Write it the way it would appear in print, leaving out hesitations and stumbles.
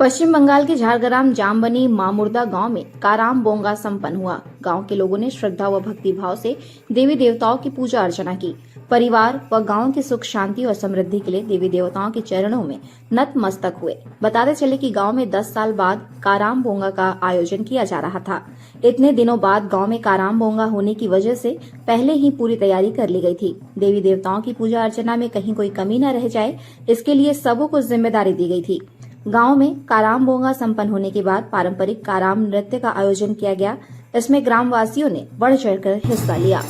पश्चिम बंगाल के झारग्राम जामबनी मामुर्दा गांव में काराम बोंगा संपन्न हुआ। गांव के लोगों ने श्रद्धा व भक्ति भाव से देवी देवताओं की पूजा अर्चना की। परिवार व गांव की सुख शांति और समृद्धि के लिए देवी देवताओं के चरणों में नतमस्तक हुए। बताते चले कि गांव में 10 साल बाद काराम बोंगा का आयोजन किया जा रहा था। इतने दिनों बाद गांव में काराम बोंगा होने की वजह से पहले ही पूरी तैयारी कर ली गई थी। देवी देवताओं की पूजा अर्चना में कहीं कोई कमी न रह जाए, इसके लिए सबों को जिम्मेदारी दी गई थी। गांव में काराम बोंगा संपन्न होने के बाद पारंपरिक काराम नृत्य का आयोजन किया गया। इसमें ग्रामवासियों ने बढ़ चढ़कर हिस्सा लिया।